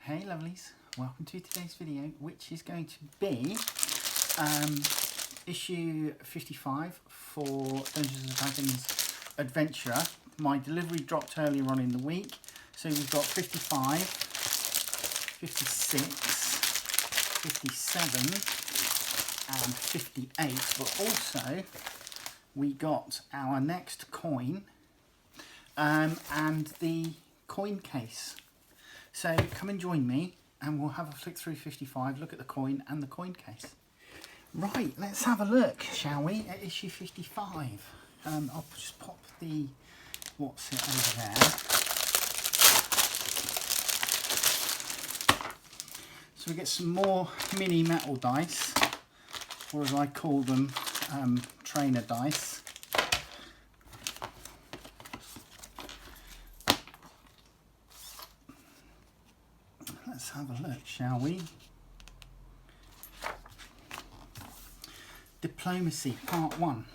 Hey lovelies, welcome to today's video, which is going to be issue 55 for Dungeons & Dragons Adventurer. My delivery dropped earlier on in the week, so we've got 55, 56, 57 and 58, but also we got our next coin and the coin case. So come and join me and we'll have a flick through 55, look at the coin and the coin case. Right, let's have a look, shall we, at issue 55. I'll just pop the what's it over there. So we get some more mini metal dice, or as I call them, trainer dice. Let's have a look, shall we? Diplomacy, part 1.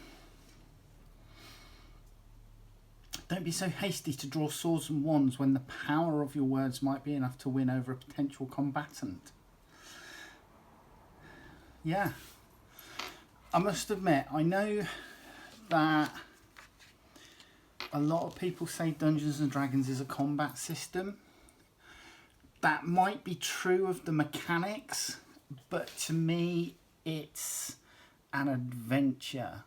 Don't be so hasty to draw swords and wands when the power of your words might be enough to win over a potential combatant. Yeah. I must admit, I know that a lot of people say Dungeons & Dragons is a combat system. That might be true of the mechanics, but to me it's an adventure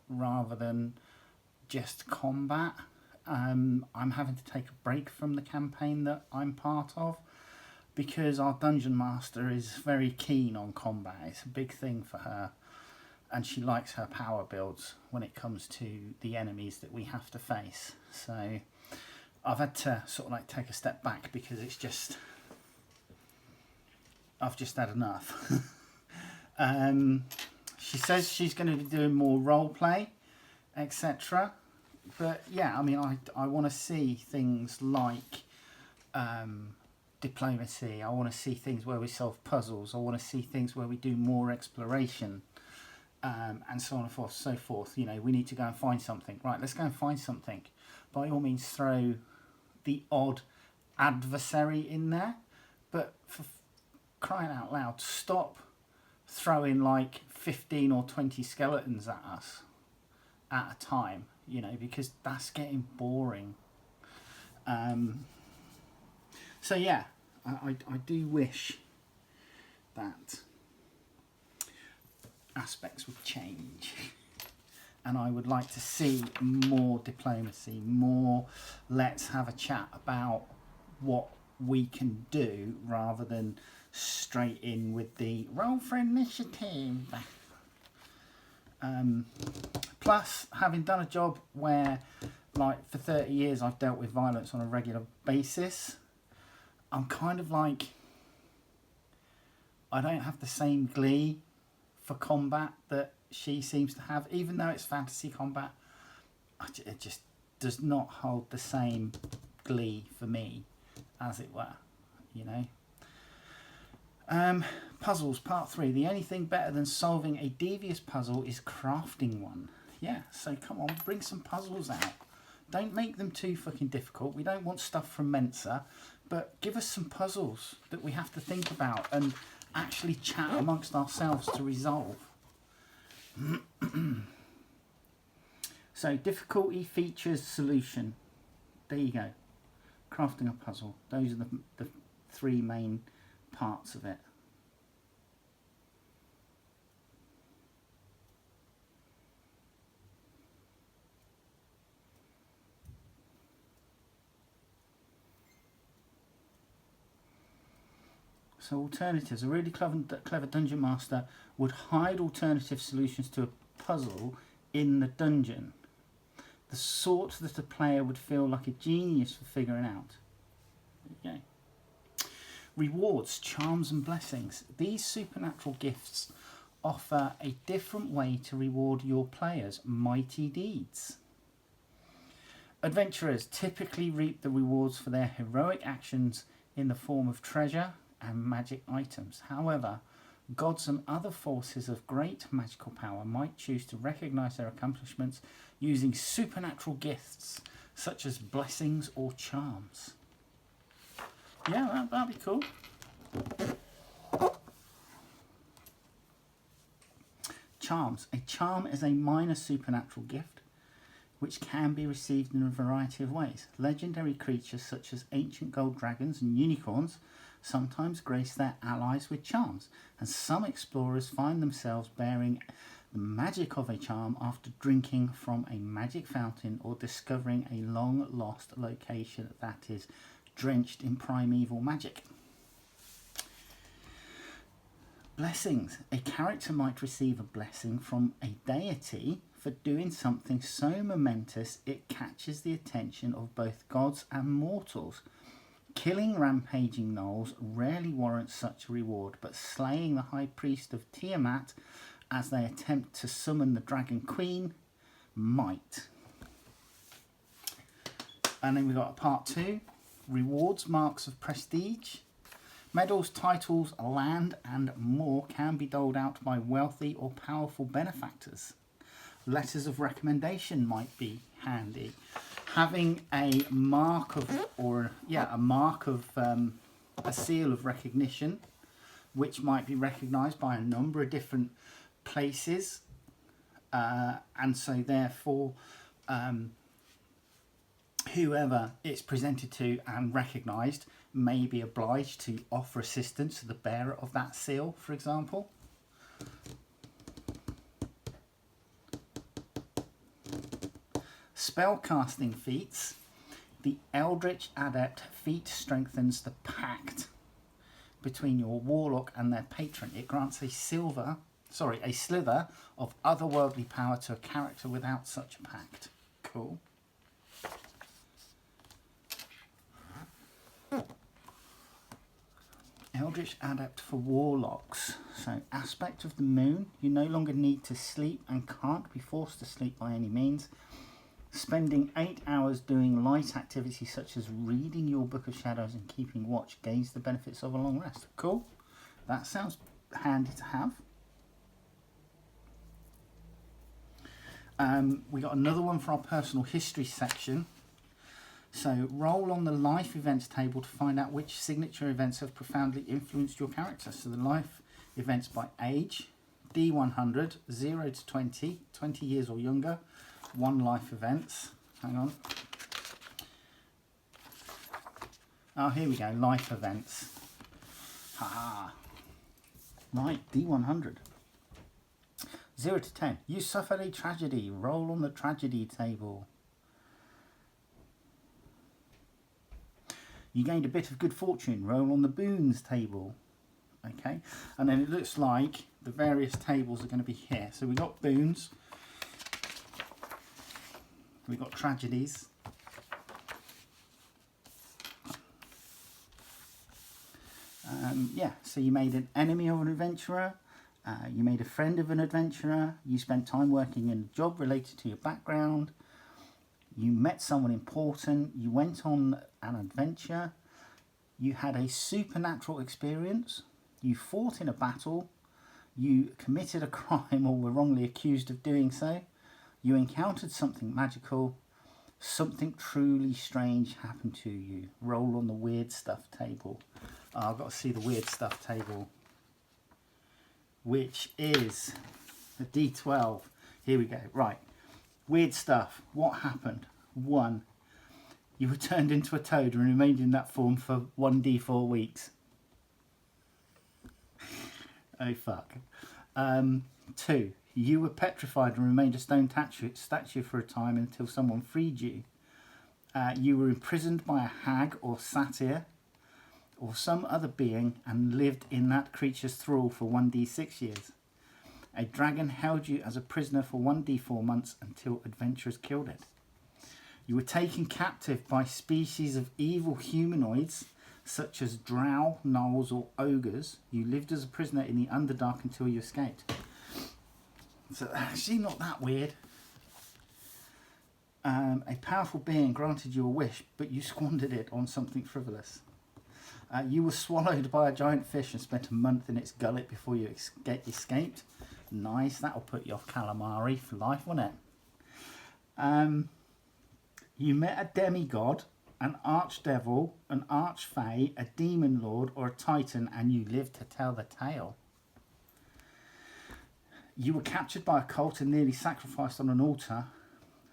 rather than just combat. I'm having to take a break from the campaign that I'm part of because our dungeon master is very keen on combat. It's a big thing for her, and she likes her power builds when it comes to the enemies that we have to face. So I've had to sort of like take a step back because it's just, I've just had enough. She says she's going to be doing more role play, etc. But yeah, I mean, I want to see things like diplomacy. I want to see things where we solve puzzles. I want to see things where we do more exploration, and so on and so forth. You know, we need to go and find something. Right, let's go and find something. By all means, throw the odd adversary in there. But for crying out loud, stop throwing like 15 or 20 skeletons at us at a time, you know, because that's getting boring. So yeah, I do wish that aspects would change, and I would like to see more diplomacy, more let's have a chat about what we can do rather than straight in with the roll for initiative. Plus, having done a job where, like, for 30 years I've dealt with violence on a regular basis, I'm kind of like, I don't have the same glee for combat that she seems to have. Even though it's fantasy combat, it just does not hold the same glee for me, as it were, you know. Puzzles, part 3. The only thing better than solving a devious puzzle is crafting one. Yeah, so come on, bring some puzzles out. Don't make them too fucking difficult. We don't want stuff from Mensa, but give us some puzzles that we have to think about and actually chat amongst ourselves to resolve. So, difficulty, features, solution. There you go. Crafting a puzzle. Those are the 3 main parts of it. So alternatives. A really clever dungeon master would hide alternative solutions to a puzzle in the dungeon. The sort that a player would feel like a genius for figuring out. There you go. Rewards, charms and blessings. These supernatural gifts offer a different way to reward your players' mighty deeds. Adventurers typically reap the rewards for their heroic actions in the form of treasure and magic items. However, gods and other forces of great magical power might choose to recognise their accomplishments using supernatural gifts such as blessings or charms. Yeah, that'd be cool. Charms. A charm is a minor supernatural gift which can be received in a variety of ways. Legendary creatures such as ancient gold dragons and unicorns sometimes grace their allies with charms, and some explorers find themselves bearing the magic of a charm after drinking from a magic fountain or discovering a long lost location that is drenched in primeval magic. Blessings. A character might receive a blessing from a deity for doing something so momentous it catches the attention of both gods and mortals. Killing rampaging gnolls rarely warrants such a reward, but slaying the high priest of Tiamat as they attempt to summon the Dragon Queen might. And then we've got part 2, rewards, marks of prestige. Medals, titles, land and more can be doled out by wealthy or powerful benefactors. Letters of recommendation might be handy. Having a mark of, a seal of recognition, which might be recognised by a number of different places, and so therefore whoever it's presented to and recognised may be obliged to offer assistance to the bearer of that seal, for example. Spellcasting feats. The Eldritch Adept feat strengthens the pact between your warlock and their patron. It grants a slither of otherworldly power to a character without such a pact. Cool. Eldritch Adept for Warlocks. So, aspect of the moon. You no longer need to sleep and can't be forced to sleep by any means. Spending 8 hours doing light activities such as reading your Book of Shadows and keeping watch gains the benefits of a long rest. Cool. That sounds handy to have. We got another one for our personal history section. So roll on the life events table to find out which signature events have profoundly influenced your character. So the life events by age, D100, 0 to 20, 20 years or younger, 1 life events. Hang on. Oh, here we go, life events. Ha! Right, D100. 0 to 10, you suffered a tragedy. Roll on the tragedy table. You gained a bit of good fortune. Roll on the boons table. Okay, and then it looks like the various tables are going to be here. So we've got boons. We've got tragedies. So you made an enemy of an adventurer. You made a friend of an adventurer. You spent time working in a job related to your background. You met someone important. You went on an adventure. You had a supernatural experience. You fought in a battle. You committed a crime or were wrongly accused of doing so. You encountered something magical. Something truly strange happened to you. Roll on the weird stuff table. Oh, I've got to see the weird stuff table, which is a D12. Here we go. Right. Weird stuff. What happened? 1. You were turned into a toad and remained in that form for 1d4 weeks. Oh, fuck. 2. You were petrified and remained a stone statue for a time until someone freed you. You were imprisoned by a hag or satyr or some other being and lived in that creature's thrall for 1d6 years. A dragon held you as a prisoner for 1d4 months until adventurers killed it. You were taken captive by species of evil humanoids such as drow, gnolls or ogres. You lived as a prisoner in the Underdark until you escaped. So actually not that weird. A powerful being granted you a wish, but you squandered it on something frivolous. You were swallowed by a giant fish and spent a month in its gullet before you escaped. Nice, that'll put you off calamari for life, won't it? You met a demigod an archdevil, an archfey, a demon lord, or a titan, and you live to tell the tale. You were captured by a cult and nearly sacrificed on an altar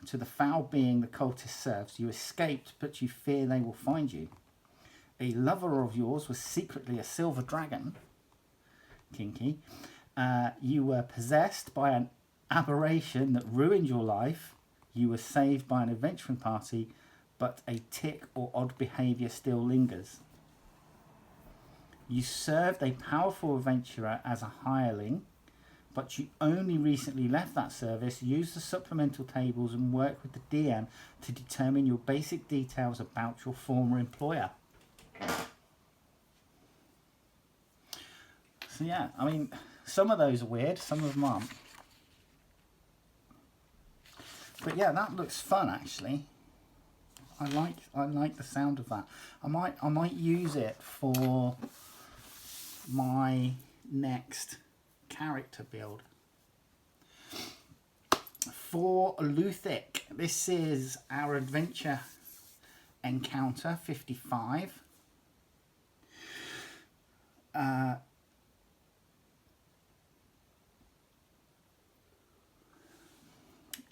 to the foul being the cultist serves. You escaped, but you fear they will find you. A lover of yours was secretly a silver dragon. Kinky. You were possessed by an aberration that ruined your life. You were saved by an adventuring party, but a tick or odd behaviour still lingers. You served a powerful adventurer as a hireling, but you only recently left that service. Use the supplemental tables and work with the DM to determine your basic details about your former employer. So yeah, I mean, some of those are weird, some of them aren't. But yeah, that looks fun actually. I like the sound of that. I might use it for my next character build. For Luthic, this is our adventure encounter 55.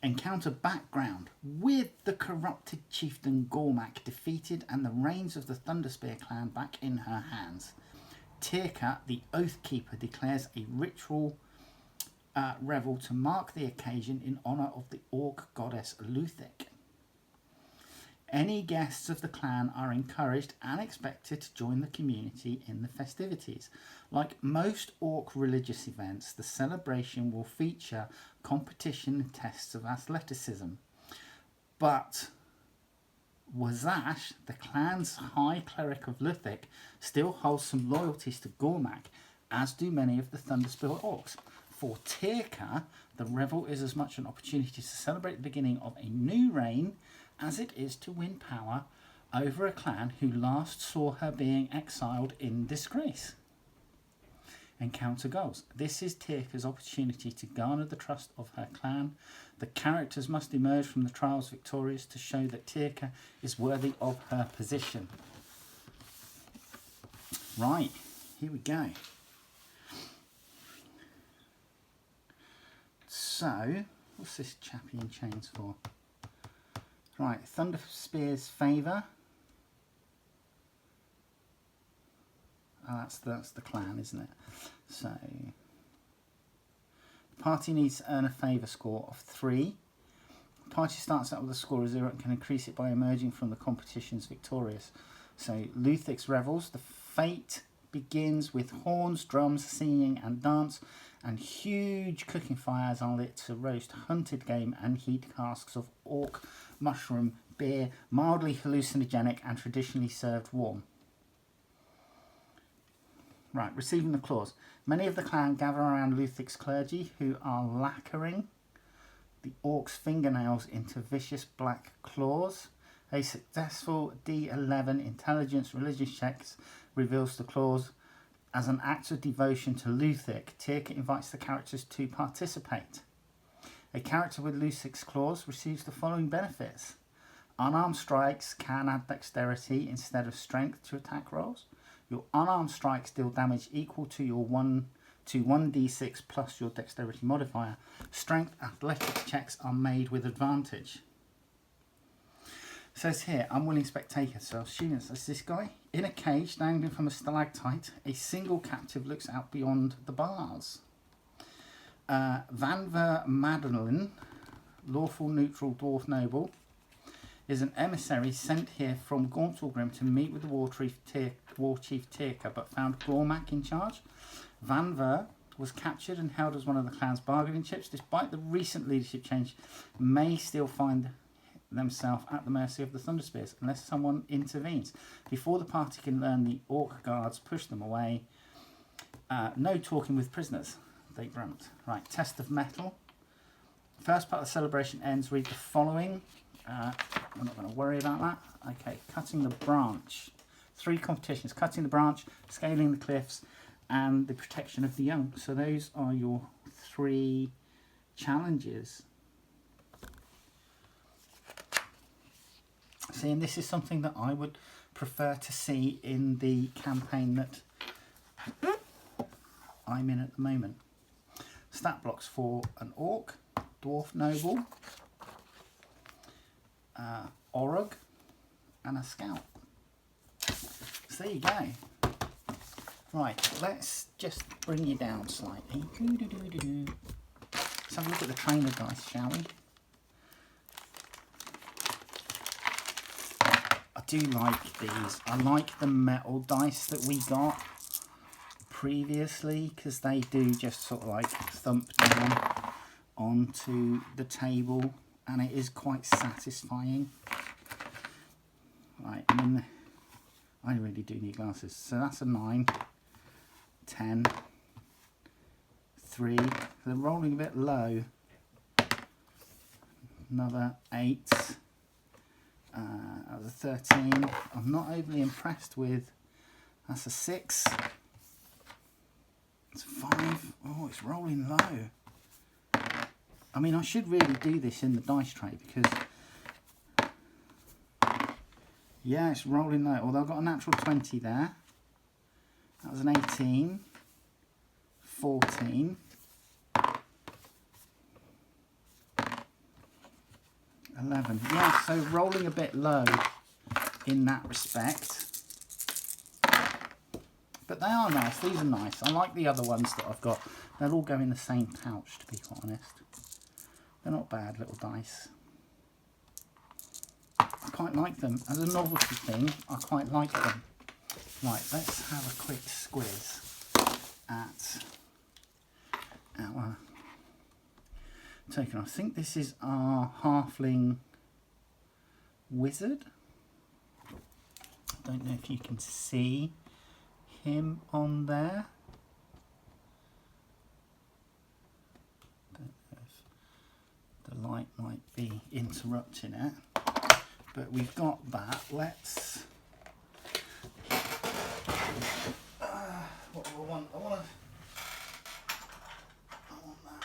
Encounter background. With the corrupted chieftain Gormak defeated and the reins of the Thunderspear clan back in her hands, Tirka, the Oathkeeper, declares a ritual revel to mark the occasion in honour of the orc goddess Luthic. Any guests of the clan are encouraged and expected to join the community in the festivities. Like most orc religious events, the celebration will feature competition and tests of athleticism. But Wazash, the clan's high cleric of Luthic, still holds some loyalties to Gormak, as do many of the Thunderspear orcs. For Tirka, the revel is as much an opportunity to celebrate the beginning of a new reign as it is to win power over a clan who last saw her being exiled in disgrace. Encounter goals. This is Tirka's opportunity to garner the trust of her clan. The characters must emerge from the trials victorious to show that Tirka is worthy of her position. Right, here we go. So, what's this chappy in chains for? Right, Thunderspear's favour. Oh, that's the clan, isn't it? So, the party needs to earn a favour score of 3. The party starts out with a score of 0 and can increase it by emerging from the competitions victorious. So, Luthic's revels. The fate begins with horns, drums, singing and dance, and huge cooking fires are lit to roast hunted game and heat casks of orc mushroom beer, mildly hallucinogenic and traditionally served warm. Right, receiving the claws. Many of the clan gather around Luthic's clergy, who are lacquering the orc's fingernails into vicious black claws. A successful D11 intelligence religious checks reveals the claws. As an act of devotion to Luthic, Tirka invites the characters to participate. A character with Luthic's claws receives the following benefits. Unarmed strikes can add dexterity instead of strength to attack rolls. Your unarmed strikes deal damage equal to your 1d6 plus your dexterity modifier. Strength athletics checks are made with advantage. It says here, unwilling spectator, so assuming it's this guy. In a cage dangling from a stalactite, a single captive looks out beyond the bars. Vanver Madeline, lawful neutral dwarf noble, is an emissary sent here from Gauntlgrim to meet with the war chief Tirka, but found Gormak in charge. Vanver was captured and held as one of the clan's bargaining chips. Despite the recent leadership change, may still find themselves at the mercy of the Thunderspears unless someone intervenes. Before the party can learn, the orc guards push them away. No talking with prisoners, they grunt. Right, test of mettle. First part of the celebration ends. Read the following. We're not going to worry about that. Okay, cutting the branch. 3 competitions: cutting the branch, scaling the cliffs, and the protection of the young. So those are your 3 challenges. See, and this is something that I would prefer to see in the campaign that I'm in at the moment. Stat blocks for an orc, dwarf noble, orug, and a scout. So there you go. Right, let's just bring you down slightly. Let's have a look at the trainer dice, shall we? I do like these. I like the metal dice that we got previously, because they do just sort of like thump down onto the table, and it is quite satisfying. Right, I mean, I really do need glasses. So that's a 9, 10, 3. They're rolling a bit low. Another 8. That was a 13. I'm not overly impressed with. That's a 6. It's 5. Oh, it's rolling low. I mean, I should really do this in the dice tray because, yeah, it's rolling low. Although I've got a natural 20 there. That was an 18. 14. 11. Yeah, so rolling a bit low in that respect. But they are nice. These are nice. I like the other ones that I've got. They'll all go in the same pouch, to be quite honest. They're not bad little dice. I quite like them. As a novelty thing, I quite like them. Right, let's have a quick squiz at our token. I think this is our halfling wizard. I don't know if you can see him on there. Don't know if the light might be interrupting it, but we've got that. Let's what do I want? I want that.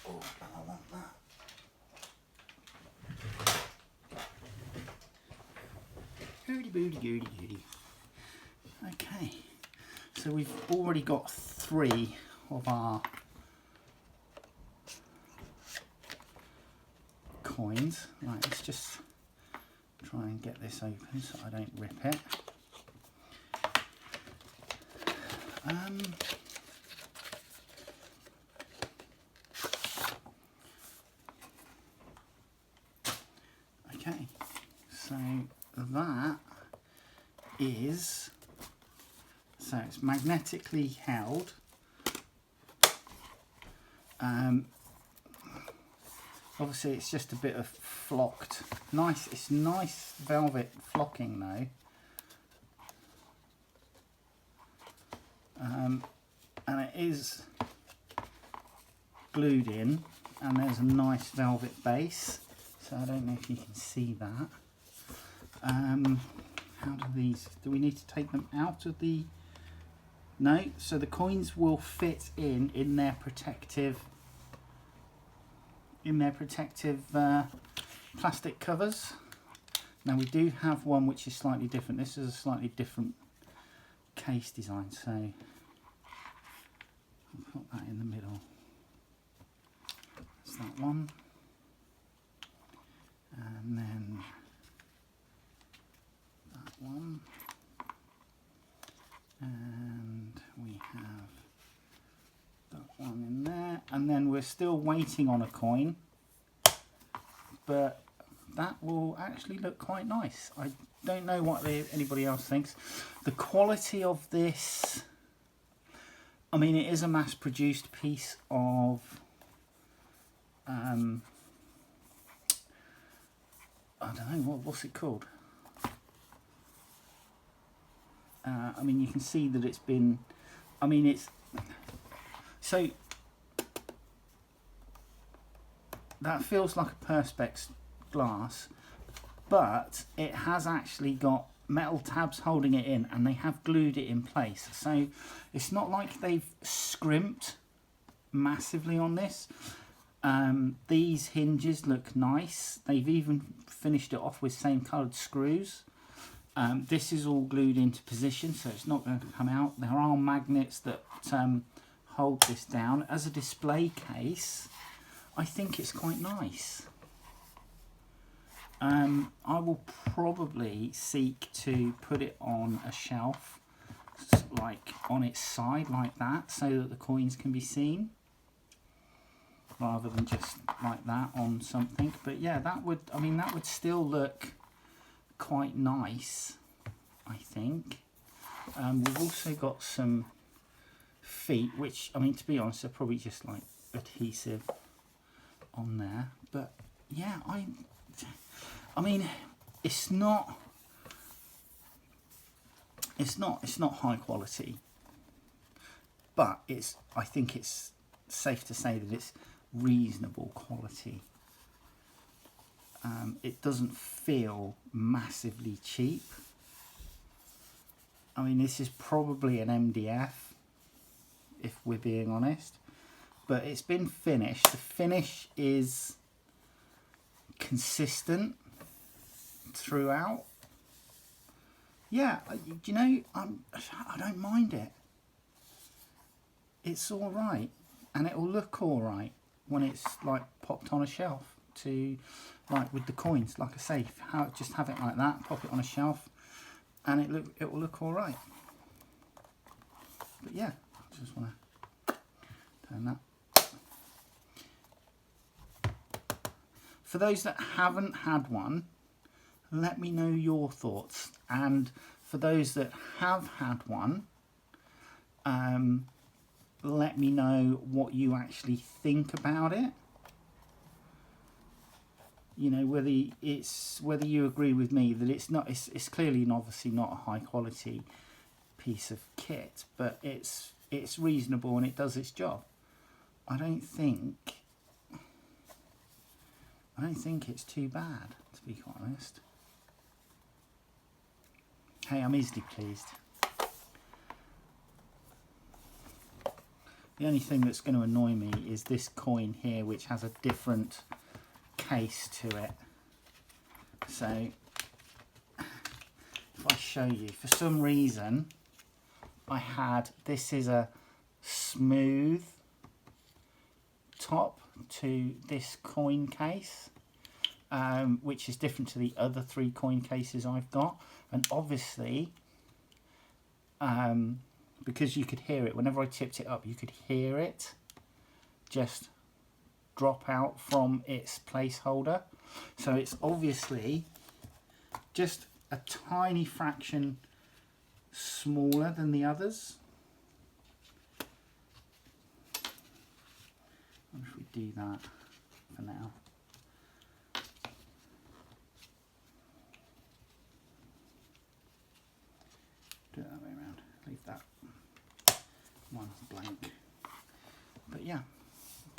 Oh, and I want that. Goody booty goody goody. Okay, so we've already got 3 of our coins. Right, let's just try and get this open so I don't rip it. Okay, so that is, so it's magnetically held. Obviously it's just a bit of flocked, nice, it's nice velvet flocking though. And it is glued in, and there's a nice velvet base, so I don't know if you can see that. How do these, do we need to take them out of the, no, so the coins will fit in their protective plastic covers. Now we do have one which is slightly different. This is a slightly different case design, so I'll put that in the middle. That's that one, and then that one, and we have that one in there, and then we're still waiting on a coin, but that will actually look quite nice. I don't know what anybody else thinks. The quality of this, I mean, it is a mass-produced piece of I don't know, what's it called? I mean, you can see that it's been, I mean, it's, so that feels like a Perspex glass, but it has actually got metal tabs holding it in, and they have glued it in place. So it's not like they've scrimped massively on this. These hinges look nice. They've even finished it off with same coloured screws. This is all glued into position, so it's not going to come out. There are magnets that hold this down. As a display case, I think it's quite nice. I will probably seek to put it on a shelf, like on its side like that, so that the coins can be seen, rather than just like that on something. But yeah, that would, I mean, that would still look quite nice, I think. We've also got some feet, which, I mean, to be honest, are probably just like adhesive on there. But yeah, I mean, it's not high quality, but I think it's safe to say that it's reasonable quality. It doesn't feel massively cheap. I mean, this is probably an MDF, if we're being honest, but it's been finished. The finish is consistent throughout. Yeah, you know, I don't mind it. It's all right, and it'll look all right when it's like popped on a shelf, to like with the coins. Like I say, just have it like that, pop it on a shelf, and it will look all right. But yeah, I just want to turn that. For those that haven't had one, let me know your thoughts, and for those that have had one, let me know what you actually think about it. You know, whether you agree with me that it's clearly and obviously not a high quality piece of kit, but it's reasonable and it does its job. I don't think it's too bad, to be quite honest. Hey, I'm easily pleased. The only thing that's going to annoy me is this coin here, which has a different case to it. So if I show you, for some reason this is a smooth top to this coin case, which is different to the other 3 coin cases I've got. And obviously, because you could hear it, whenever I tipped it up, you could hear it just drop out from its placeholder. So it's obviously just a tiny fraction smaller than the others. I wonder if we do that for now. Do it that way around. Leave that one blank. But yeah,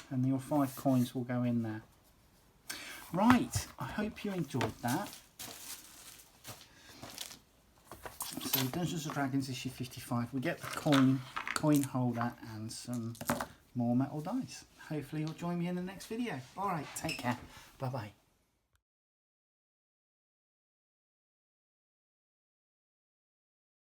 and your 5 coins will go in there. Right, I hope you enjoyed that. So Dungeons & Dragons issue 55, we get the coin holder and some more metal dice. Hopefully you'll join me in the next video. Alright, take care. Bye bye.